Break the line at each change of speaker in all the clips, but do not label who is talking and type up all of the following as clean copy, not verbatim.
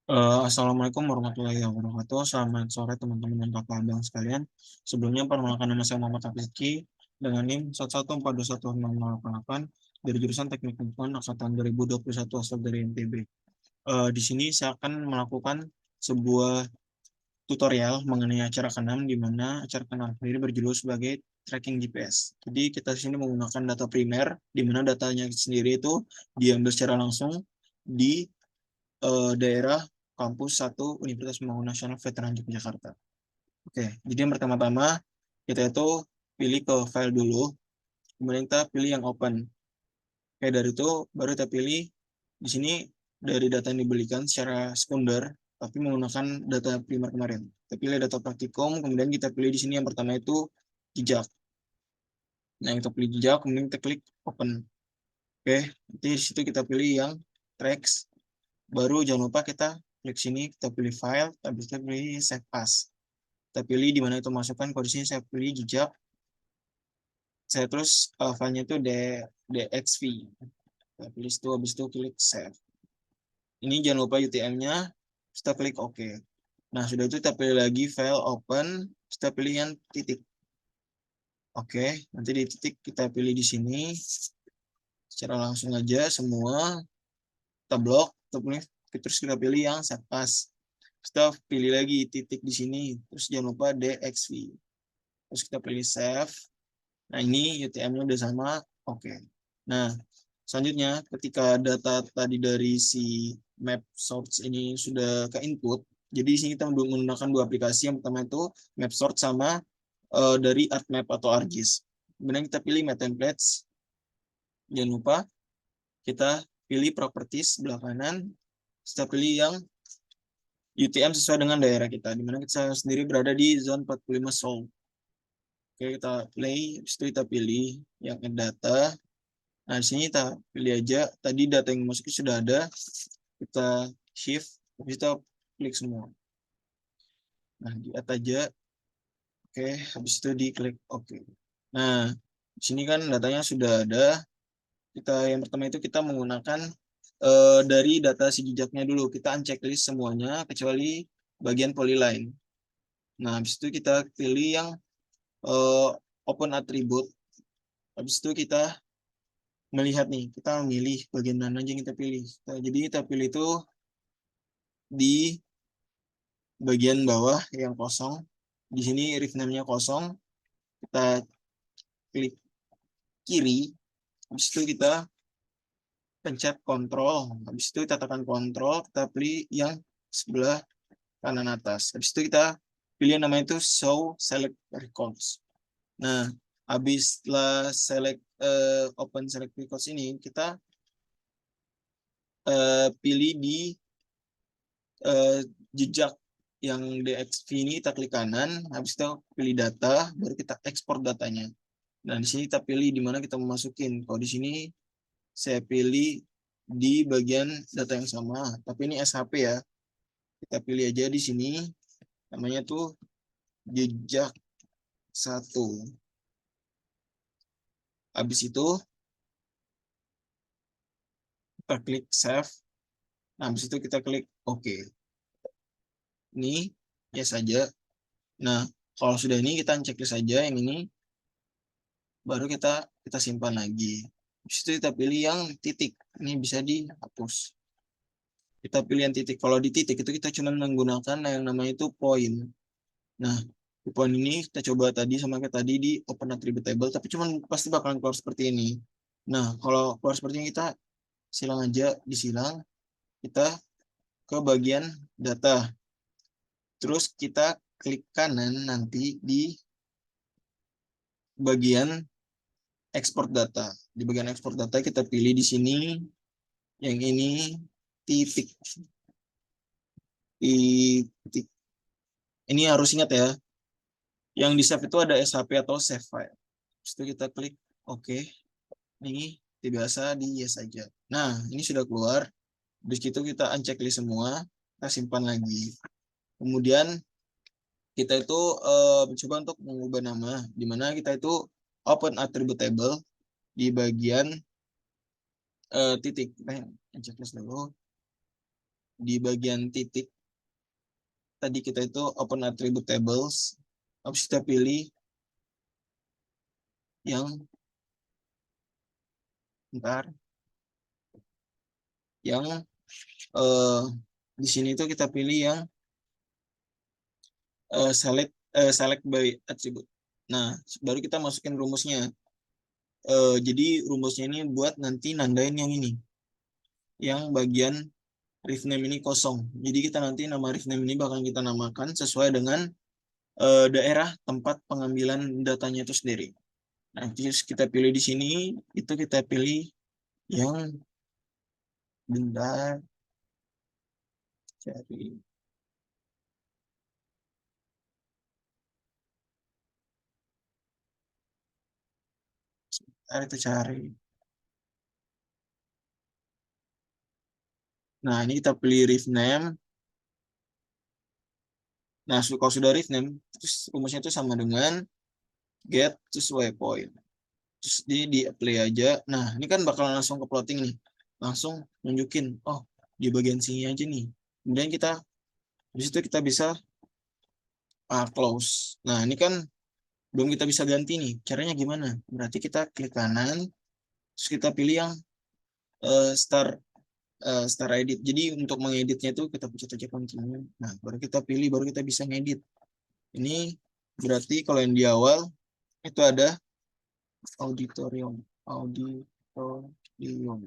Assalamualaikum warahmatullahi wabarakatuh. Selamat sore teman-teman dan kakak abang sekalian. Sebelumnya perkenalkan nama saya Muhammad Rizky dengan NIM 114216688 dari jurusan Teknik Lingkungan angkatan 2021 asal dari NTB. Di sini saya akan melakukan sebuah tutorial mengenai acara keenam di mana acara keenam sendiri berjudul sebagai tracking GPS. Jadi kita di sini menggunakan data primer di mana datanya sendiri itu diambil secara langsung di daerah kampus 1 Universitas Pembangunan Nasional Veteran Yogyakarta. Oke, jadi yang pertama-tama kita itu pilih ke file dulu, kemudian kita pilih yang open. Oke, dari itu baru kita pilih di sini dari data yang dibelikan secara sekunder, tapi menggunakan data primer kemarin. Kita pilih data praktikum, kemudian kita pilih di sini yang pertama itu jejak. Nah, kita pilih jejak, kemudian kita klik open. Oke, nanti di situ kita pilih yang tracks. Baru jangan lupa kita klik sini, kita pilih file, habis itu pilih save as. Kita pilih di mana itu masukkan, kalau di sini saya pilih jejak. Saya terus filenya itu DXV. Kita pilih itu, habis itu klik save. Ini jangan lupa UTM-nya, kita klik OK. Nah, sudah itu kita pilih lagi file open, kita pilih yang titik. Oke, nanti di titik kita pilih di sini. Secara langsung aja semua kita blok, terus kita pilih yang save as. Kita pilih lagi titik di sini, terus jangan lupa DXV. Terus kita pilih save. Nah, ini UTM-nya udah sama, oke. Nah, selanjutnya ketika data tadi dari si map source ini sudah ke input, jadi di sini kita menggunakan dua aplikasi. Yang pertama itu map source sama dari ArcMap atau ArcGIS. Kemudian kita pilih map templates. Jangan lupa kita pilih properties sebelah kanan. Kita pilih yang UTM sesuai dengan daerah kita, di mana kita sendiri berada di zone 45 Seoul. Oke, kita play, habis itu kita pilih yang add data. Nah, di sini kita pilih aja, tadi data yang masukin sudah ada, kita shift, habis itu klik semua. Nah, di add aja, oke, habis itu diklik oke. Nah, di sini kan datanya sudah ada. Yang pertama itu kita menggunakan dari data si jejaknya dulu, kita unchecklist semuanya, kecuali bagian polyline. Nah, habis itu kita pilih yang open attribute. Habis itu kita melihat nih, kita memilih bagian mana aja yang kita pilih. Jadi kita pilih itu di bagian bawah yang kosong. Di sini ref name-nya kosong. Kita klik kiri. Habis itu kita pencet kontrol. Habis itu kita tekan kontrol, kita pilih yang sebelah kanan atas. Habis itu kita pilih yang namanya itu show select records. Nah, habis setelah select open select records ini, kita pilih di jejak yang DXV ini, kita klik kanan, habis itu pilih data, baru kita ekspor datanya. Nah, di sini kita pilih di mana kita memasukin. Kalau di sini saya pilih di bagian data yang sama, tapi ini SHP ya. Kita pilih aja di sini, namanya tuh jejak 1. Habis itu kita klik save. Nah, habis itu kita klik OK. Ini ya saja. Nah, kalau sudah ini kita checklist saja yang ini, baru kita simpan lagi. Habis itu kita pilih yang titik. Ini bisa dihapus. Kita pilih yang titik. Kalau di titik itu kita cuma menggunakan yang namanya itu point. Nah, di point ini kita coba tadi sama kayak tadi di open attribute table, tapi cuma pasti bakalan keluar seperti ini. Nah, kalau keluar seperti ini kita silang aja, disilang. Kita ke bagian data. Terus kita klik kanan nanti di bagian export data. Di bagian export data kita pilih di sini yang ini titik. Titik. Ini harus ingat ya. Yang di save itu ada SHP atau save file. Terus itu kita klik OK. Ini biasa di yes saja. Nah, ini sudah keluar. Di situ kita unchecklist semua, kita simpan lagi. Kemudian kita itu mencoba untuk mengubah nama, di mana kita itu open attribute table di bagian titik. Unchecklist dulu. di bagian titik tadi kita itu open attribute tables, habis kita pilih yang bentar, yang eh, di sini tuh kita pilih yang select by attribute. Nah, baru kita masukin rumusnya. Jadi rumusnya ini buat nanti nandain yang ini, yang bagian ref name ini kosong. Jadi kita nanti nama ref name ini bakal kita namakan sesuai dengan daerah tempat pengambilan datanya itu sendiri. Nah, terus kita pilih di sini, itu kita pilih yang bentar, cari, itu cari. Nah, ini kita pilih ref name. Nah, kalau sudah ref name, terus rumusnya itu sama dengan get terus waypoint. Terus di apply aja. Nah, ini kan bakal langsung ke plotting nih. Langsung nunjukin, oh, di bagian sini aja nih. Kemudian kita, di situ kita bisa close. Nah, ini kan belum kita bisa ganti nih. Caranya gimana? Berarti kita klik kanan, terus kita pilih yang uh, start start edit. Jadi untuk mengeditnya itu kita pencet aja continue. Nah, baru kita pilih, baru kita bisa ngedit. Ini berarti kalau yang di awal itu ada auditorium, auditorium.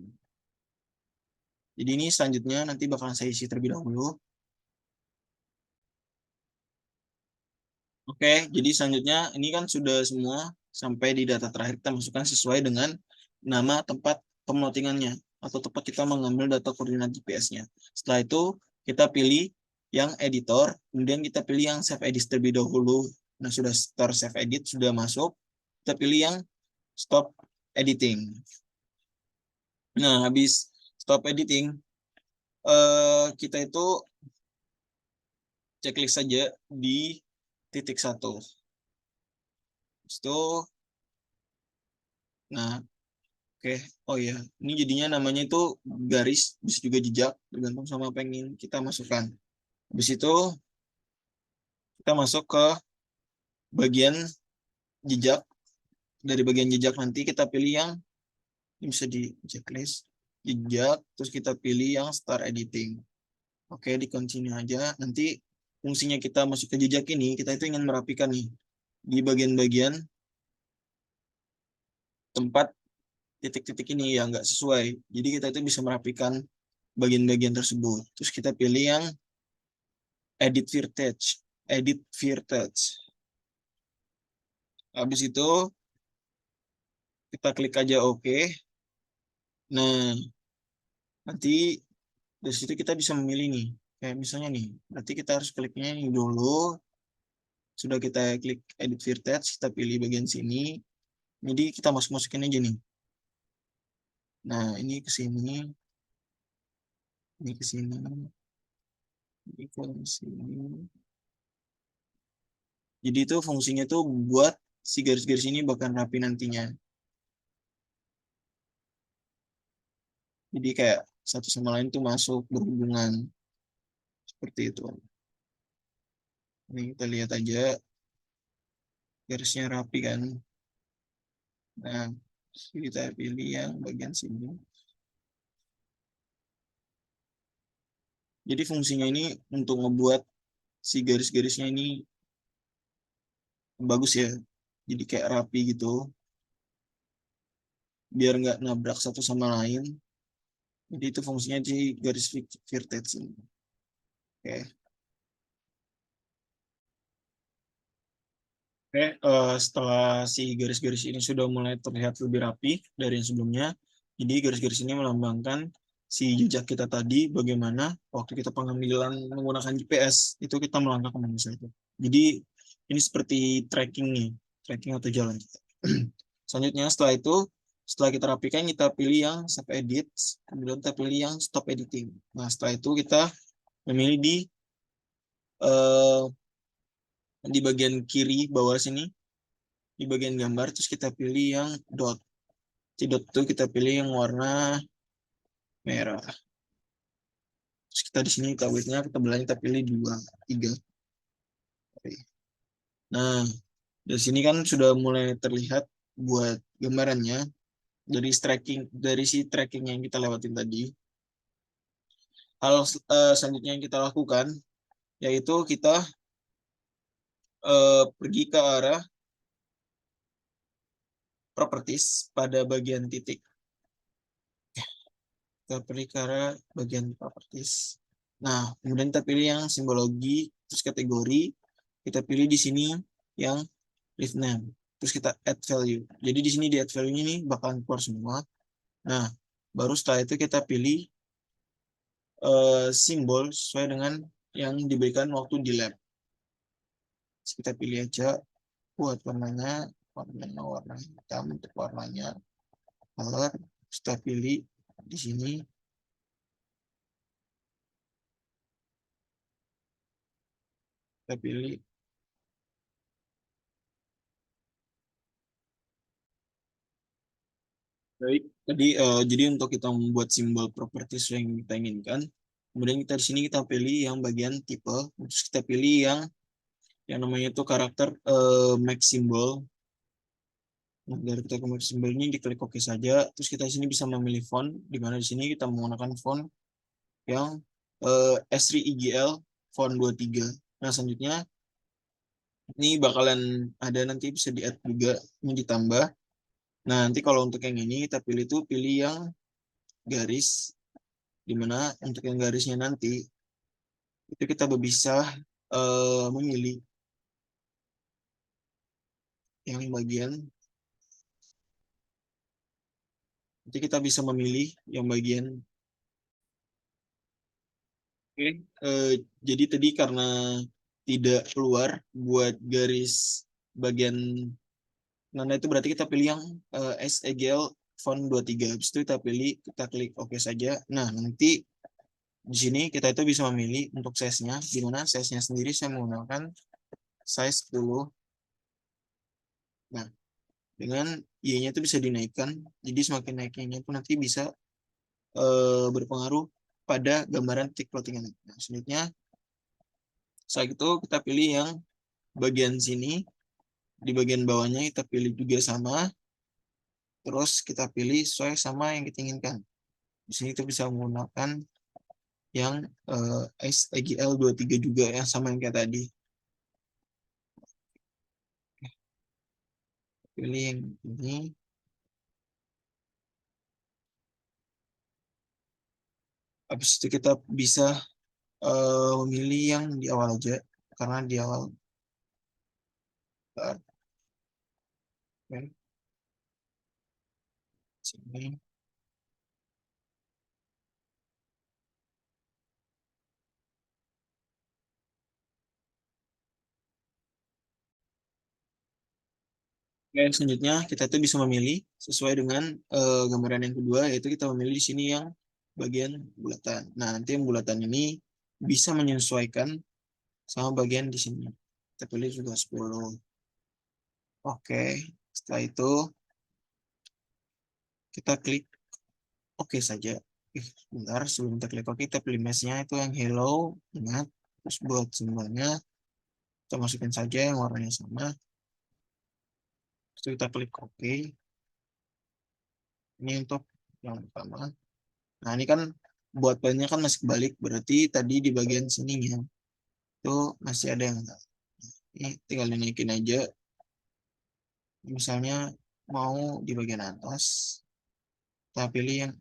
Jadi ini selanjutnya nanti bakalan saya isi terlebih dahulu. Oke, jadi selanjutnya ini kan sudah semua sampai di data terakhir kita masukkan sesuai dengan nama tempat pemotingannya atau tempat kita mengambil data koordinat GPS-nya. Setelah itu kita pilih yang editor, kemudian kita pilih yang save edit terlebih dahulu. Nah, sudah start save edit, sudah masuk, kita pilih yang stop editing. Nah, habis stop editing, kita itu checklist saja di titik 1. Itu, nah, oke, oh ya, ini jadinya namanya itu garis, bisa juga jejak, tergantung sama apa yang ingin kita masukkan. Habis itu kita masuk ke bagian jejak. Dari bagian jejak nanti kita pilih yang ini bisa di checklist jejak, terus kita pilih yang start editing. Oke, di continue aja. Nanti fungsinya kita masuk ke jejak ini, kita itu ingin merapikan nih di bagian-bagian tempat titik-titik ini yang nggak sesuai. Jadi kita itu bisa merapikan bagian-bagian tersebut. Terus kita pilih yang edit vertex. Edit vertex. Habis itu kita klik aja OK. Nah, nanti dari situ kita bisa memilih nih. Kayak misalnya nih, berarti kita harus kliknya ini dulu. Sudah kita klik edit vertex, kita pilih bagian sini. Jadi kita masuk-masukin aja nih. Nah, ini ke sini, ini ke sini, ini ke sini. Jadi itu fungsinya tuh buat si garis-garis ini bakal rapi nantinya. Jadi kayak satu sama lain tuh masuk berhubungan seperti itu. Ini kita lihat aja garisnya rapi kan. Nah, kita pilih yang bagian sini. Jadi fungsinya ini untuk ngebuat si garis-garisnya ini bagus ya. Jadi kayak rapi gitu. Biar nggak nabrak satu sama lain. Jadi itu fungsinya di garis vertex ini. Oke. Oke, setelah si garis-garis ini sudah mulai terlihat lebih rapi dari yang sebelumnya, jadi garis-garis ini melambangkan si jejak kita tadi, bagaimana waktu kita pengambilan menggunakan GPS, itu kita melangkah kemana saja. Jadi ini seperti tracking nih, tracking atau jalan kita. Selanjutnya setelah itu, setelah kita rapikan, kita pilih yang save edit, kemudian kita pilih yang stop editing. Nah, setelah itu kita memilih eh, di bagian kiri bawah sini, di bagian gambar, terus kita pilih yang dot. Di dot itu kita pilih yang warna merah. Terus kita di sini kita width-nya, kita belanya kita pilih 2, 3. Oke. Nah, dari sini kan sudah mulai terlihat buat gambarannya dari si tracking yang kita lewatin tadi. Hal selanjutnya yang kita lakukan yaitu kita pergi ke arah properties pada bagian titik. Kita pergi ke arah bagian properties. Nah, kemudian kita pilih yang simbologi, terus kategori, kita pilih di sini yang live name, terus kita add value. Jadi di sini di add value ini bakalan keluar semua. Nah, baru setelah itu kita pilih simbol sesuai dengan yang diberikan waktu di lab. Terus kita pilih aja buat warna hitam untuk warnanya, color. Kita pilih di sini, kita pilih. Baik, jadi untuk kita membuat simbol properties yang kita inginkan, kemudian kita di sini kita pilih yang bagian tipe, terus kita pilih yang namanya itu karakter make symbol. Nah, dari kita ke make symbol ini diklik OK saja, terus kita di sini bisa memilih font, di mana di sini kita menggunakan font yang S3EGL font 23. Nah, selanjutnya ini bakalan ada nanti bisa di-add juga, ini ditambah. Nah, nanti kalau untuk yang ini kita pilih yang garis, dimana untuk yang garisnya nanti itu kita bisa memilih yang bagian, nanti kita bisa memilih yang bagian. Oke, jadi tadi karena tidak keluar buat garis bagian nanda itu, berarti kita pilih yang SEGL font 23. Habis itu kita pilih, kita klik OK saja. Nah, nanti di sini kita itu bisa memilih untuk size-nya, di mana size-nya sendiri saya menggunakan size 10. Nah, dengan Y-nya itu bisa dinaikkan, jadi semakin naiknya itu nanti bisa berpengaruh pada gambaran titik plottingan. Nah, selanjutnya saat itu kita pilih yang bagian sini, di bagian bawahnya kita pilih juga sama, terus kita pilih sesuai sama yang kita inginkan. Di sini kita bisa menggunakan yang SEGL 23 juga, yang sama yang kayak tadi. Pilih yang ini. Habis itu kita bisa memilih yang di awal aja, karena di awal sini. Oke, selanjutnya kita tuh bisa memilih sesuai dengan gambaran yang kedua, yaitu kita memilih di sini yang bagian bulatan. Nah, nanti yang bulatan ini bisa menyesuaikan sama bagian di sini. Kita pilih juga 10. Oke, setelah itu kita klik OK saja. Bentar, sebelum kita klik OK, kita pilih mesh-nya itu yang hello. Ingat, terus buat simbolnya kita masukin saja yang warnanya sama. Terus kita klik OK. Ini untuk yang pertama. Nah, ini kan buat poinnya kan masih kebalik, berarti tadi di bagian sininya itu masih ada yang enggak. Ini tinggal dinaikin aja. Misalnya mau di bagian atas, kita pilih yang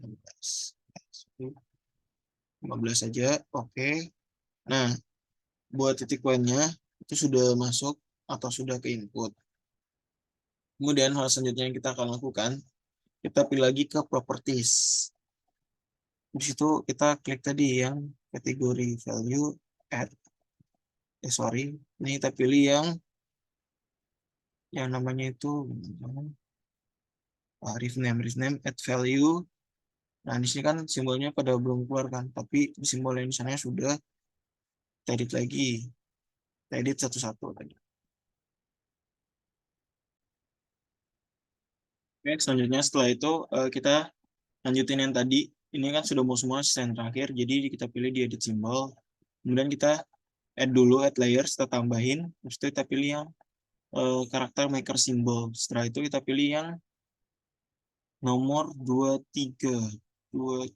15 saja, oke. Nah, buat titik poinnya itu sudah masuk atau sudah ke input. Kemudian hal selanjutnya yang kita akan lakukan, kita pilih lagi ke properties. Di situ kita klik tadi yang kategori value add. Sorry, ini kita pilih yang namanya itu ref name add value. Nah, di sini kan simbolnya pada belum keluar kan, tapi simbol yang di sana sudah edit lagi, edit satu-satu tadi. Oke, selanjutnya setelah itu kita lanjutin yang tadi, ini kan sudah mau semua sisa yang terakhir, jadi kita pilih di edit symbol, kemudian kita add dulu, add layers, kita tambahin, terus itu kita pilih yang karakter maker symbol. Setelah itu kita pilih yang nomor 23. 23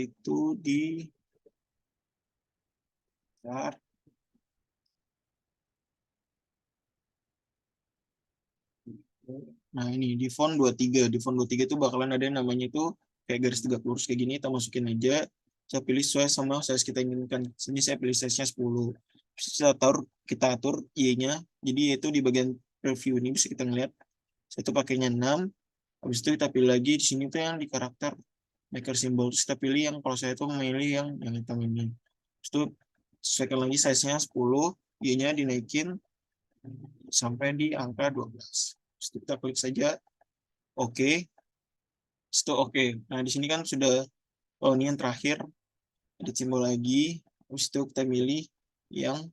itu di nah ini di font 23. Di font 23 itu bakalan ada yang namanya itu kayak garis tegak lurus kayak gini, kita masukin aja. Saya pilih sesuai sama size kita inginkan. Sini saya pilih size-nya 10. Kita atur Y-nya. Jadi itu di bagian preview ini bisa kita ngeliat. Saya itu pakainya 6. Habis itu kita pilih lagi di sini tuh yang di karakter maker symbol. Terus kita pilih yang kalau saya tuh memilih yang hitam ini. Terus itu sesuaikan lagi size-nya 10, Y-nya dinaikin sampai di angka 12. Terus kita klik saja oke. Itu oke. Nah, di sini kan sudah, oh ini yang terakhir, edit simbol lagi. Terus itu kita pilih yang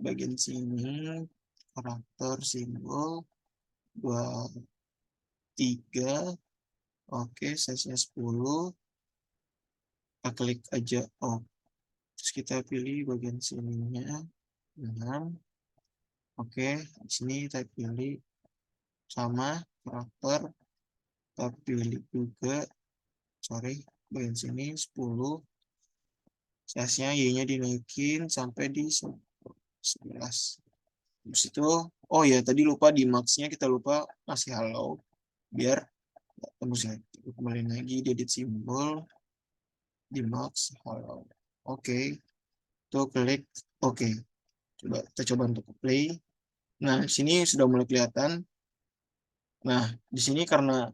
bagian sini, karakter simbol 23. Oke, size-nya 10. Kita klik aja, oh. Terus kita pilih bagian sininya 6. Oke, di sini kita pilih sama karakter, kita pilih juga, sorry, bagian sini 10. Size-nya Y-nya dinaikin sampai di 11. Terus itu, oh ya tadi lupa di max-nya kita lupa kasih halo. Biar tembus ya. Kembali lagi di edit simbol. Di max, halo. Oke. Tuh klik, oke. Kita coba untuk play. Nah, di sini sudah mulai kelihatan. Nah, di sini karena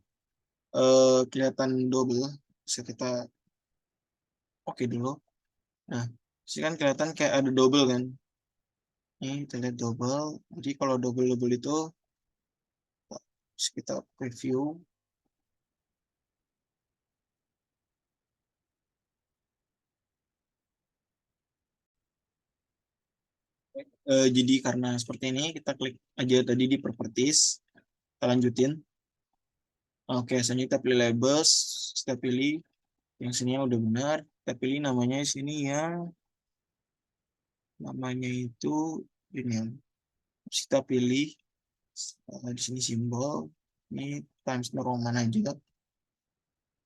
kelihatan double, bisa kita oke dulu. Nah, di sini kan kelihatan kayak ada double kan. Ini kita lihat double. Jadi kalau double-double itu kita preview. Jadi karena seperti ini, kita klik aja tadi di properties. Kita lanjutin. Oke, selanjutnya kita pilih labels. Kita pilih yang sini yang udah benar. Kita pilih namanya di sini yang namanya itu ini yang kita pilih di sini simbol. Ini Times New Roman aja.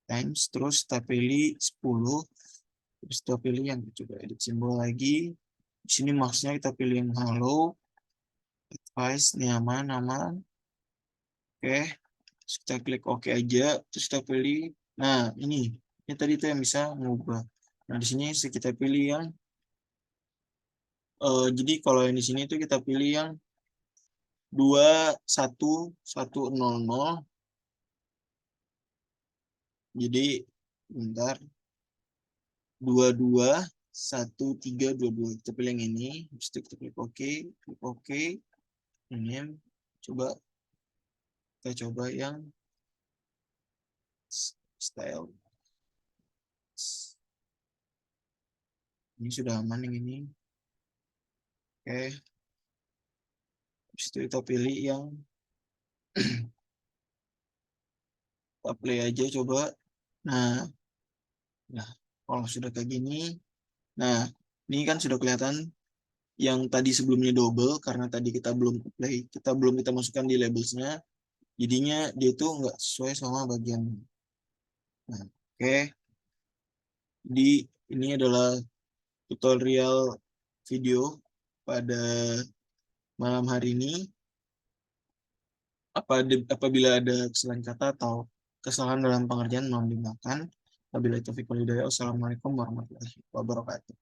Times, terus kita pilih 10. Terus kita pilih yang coba edit simbol lagi. Di sini maksudnya kita pilih yang halo, advice, nyaman, aman. Oke, terus kita klik OK aja, terus kita pilih. Nah, ini tadi tuh yang bisa mengubah. Nah, di sini kita pilih yang jadi kalau yang di sini itu kita pilih yang 21100. Jadi bentar, 221322. Kita pilih yang ini, terus kita klik OK, klik OK. Ini coba kita coba yang style. Ini sudah aman yang ini. Oke. Habis itu kita pilih yang kita play aja coba. Nah, kalau sudah kayak gini, nah ini kan sudah kelihatan yang tadi sebelumnya double karena tadi kita belum play, kita masukkan di labelsnya, jadinya dia itu nggak sesuai sama bagian. Nah, oke. Di ini adalah tutorial video pada malam hari ini. Apabila ada kesalahan kata atau kesalahan dalam pengerjaan mohon dimaafkan. Wabillahi taufiq wal hidayah. Wassalamualaikum warahmatullahi wabarakatuh.